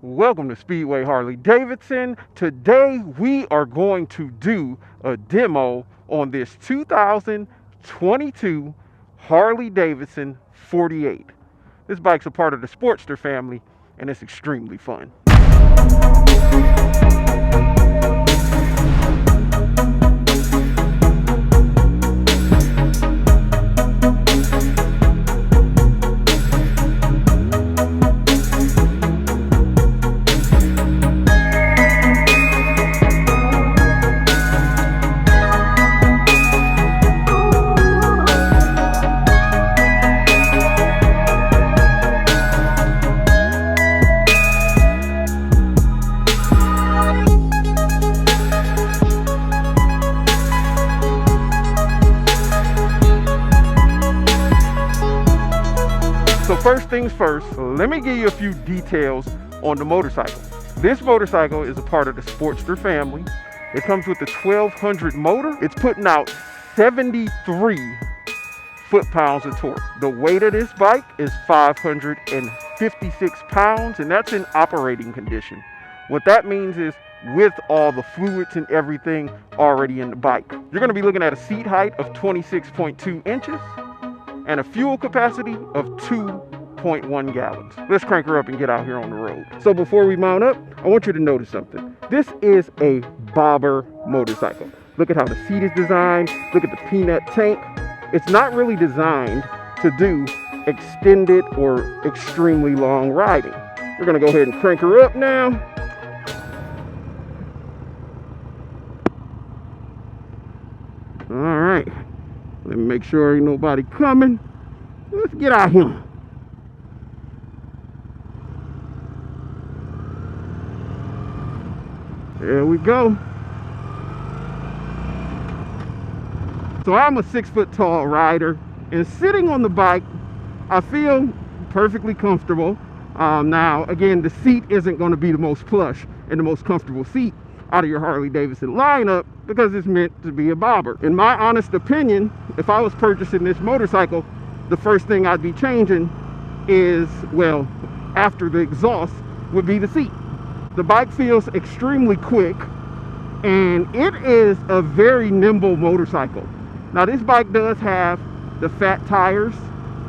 Welcome to Speedway Harley-Davidson. Today we are going to do a demo on this 2022 Harley-Davidson 48. This bike's a part of the Sportster family and it's extremely fun. So first things first, let me give you a few details on the motorcycle. This motorcycle is a part of the Sportster family. It comes with the 1200 motor. It's putting out 73 foot-pounds of torque. The weight of this bike is 556 pounds, and that's in operating condition. What that means is with all the fluids and everything already in the bike. You're gonna be looking at a seat height of 26.2 inches. And a fuel capacity of 2.1 gallons. Let's crank her up and get out here on the road. So before we mount up, I want you to notice something. This is a bobber motorcycle. Look at how the seat is designed. Look at the peanut tank. It's not really designed to do extended or extremely long riding. We're gonna go ahead and crank her up now. All right. Let me make sure ain't nobody coming. Let's get out here. There we go. So I'm a 6 foot tall rider, and sitting on the bike, I feel perfectly comfortable. Now, again, the seat isn't going to be the most plush and the most comfortable seat out of your Harley-Davidson lineup because it's meant to be a bobber. In my honest opinion, if I was purchasing this motorcycle, the first thing I'd be changing is, well, after the exhaust, would be the seat. The bike feels extremely quick, and it is a very nimble motorcycle. Now, this bike does have the fat tires.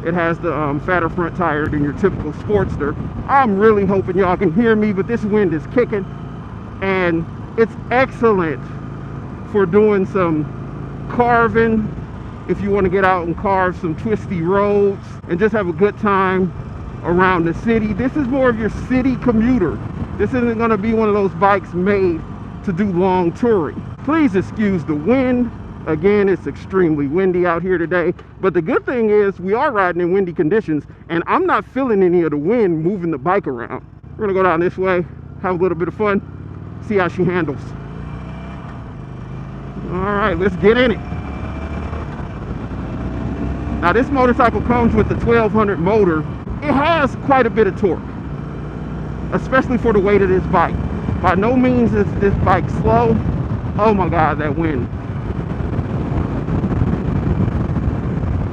It has the fatter front tire than your typical Sportster. I'm really hoping y'all can hear me, but this wind is kicking, and it's excellent for doing some carving, if you want to get out and carve some twisty roads and just have a good time around the city. This is more of your city commuter. This isn't going to be one of those bikes made to do long touring. Please excuse the wind. Again, it's extremely windy out here today, but the good thing is we are riding in windy conditions and I'm not feeling any of the wind moving the bike around. We're gonna go down this way, have a little bit of fun, see how she handles. All right, let's get in it. Now, this motorcycle comes with the 1200 motor. It has quite a bit of torque, especially for the weight of this bike. By no means is this bike slow. Oh my God, that wind.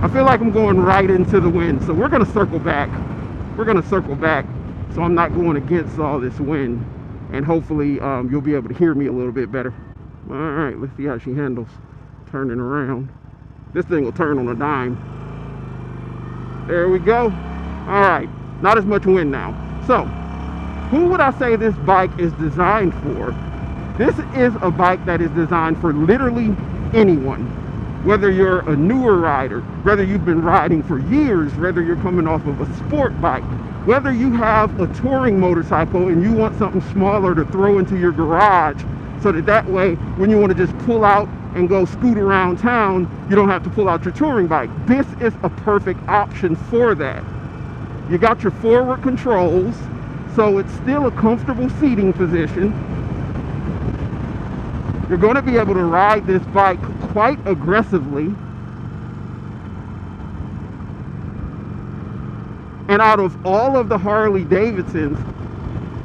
I feel like I'm going right into the wind, so we're gonna circle back. We're gonna circle back so I'm not going against all this wind, and hopefully you'll be able to hear me a little bit better. All right, let's see how she handles turning around. This thing will turn on a dime. There we go. All right, not as much wind now. So, who would I say this bike is designed for? This is a bike that is designed for literally anyone. Whether you're a newer rider, whether you've been riding for years, whether you're coming off of a sport bike, whether you have a touring motorcycle and you want something smaller to throw into your garage so that way when you want to just pull out and go scoot around town, you don't have to pull out your touring bike. This is a perfect option for that. You got your forward controls, so it's still a comfortable seating position. You're going to be able to ride this bike quite aggressively. And out of all of the Harley-Davidsons,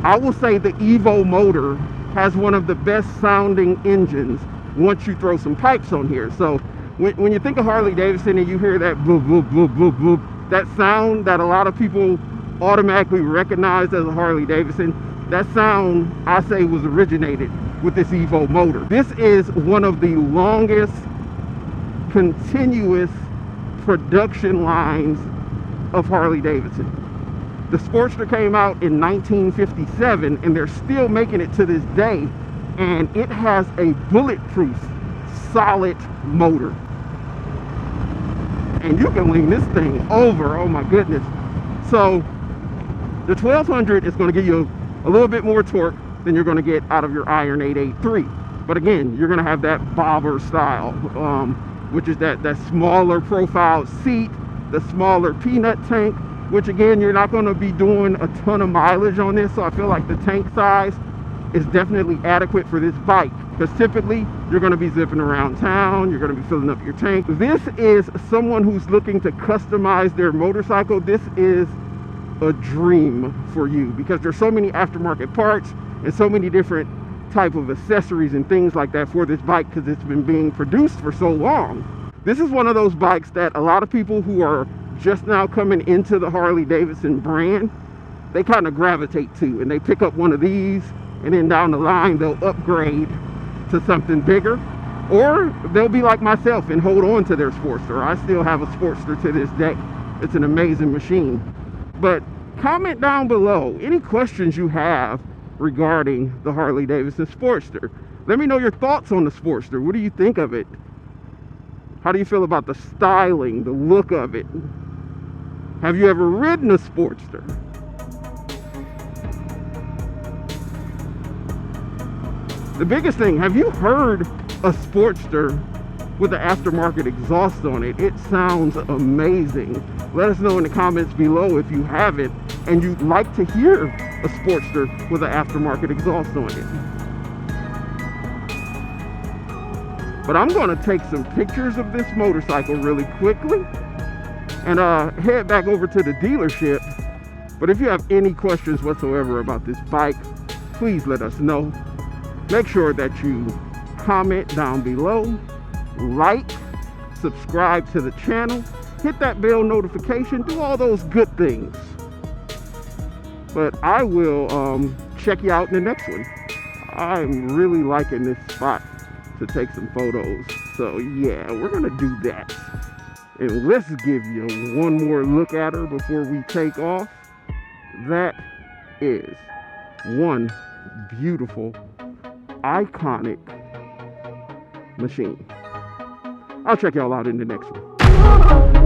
I will say the Evo motor has one of the best sounding engines once you throw some pipes on here. So when you think of Harley-Davidson and you hear that boop, boop, boop, boop, boop, that sound that a lot of people automatically recognized as a Harley-Davidson. That sound, I say, was originated with this Evo motor. This is one of the longest continuous production lines of Harley-Davidson. The Sportster came out in 1957, and they're still making it to this day, and it has a bulletproof, solid motor. And you can lean this thing over, oh my goodness. So the 1200 is going to give you a little bit more torque than you're going to get out of your Iron 883. But again, you're going to have that bobber style, which is that smaller profile seat, the smaller peanut tank, which again, you're not going to be doing a ton of mileage on this. So I feel like the tank size is definitely adequate for this bike, because typically you're going to be zipping around town, you're going to be filling up your tank. This is someone who's looking to customize their motorcycle. This is a dream for you, because there's so many aftermarket parts and so many different type of accessories and things like that for this bike, because it's been being produced for so long. This is one of those bikes that a lot of people who are just now coming into the Harley-Davidson brand, they kind of gravitate to, and they pick up one of these, and then down the line they'll upgrade to something bigger, or they'll be like myself and hold on to their Sportster. I still have a Sportster to this day. It's an amazing machine. But comment down below any questions you have regarding the Harley-Davidson Sportster. Let me know your thoughts on the Sportster. What do you think of it? How do you feel about the styling, the look of it? Have you ever ridden a Sportster? The biggest thing, have you heard a Sportster with the aftermarket exhaust on it? It sounds amazing. Let us know in the comments below if you have it and you'd like to hear a Sportster with an aftermarket exhaust on it. But I'm going to take some pictures of this motorcycle really quickly and head back over to the dealership. But if you have any questions whatsoever about this bike, please let us know. Make sure that you comment down below, like, subscribe to the channel, hit that bell notification, do all those good things. But I will check you out in the next one. I'm really liking this spot to take some photos. So yeah, we're gonna do that. And let's give you one more look at her before we take off. That is one beautiful, iconic machine. I'll check y'all out in the next one.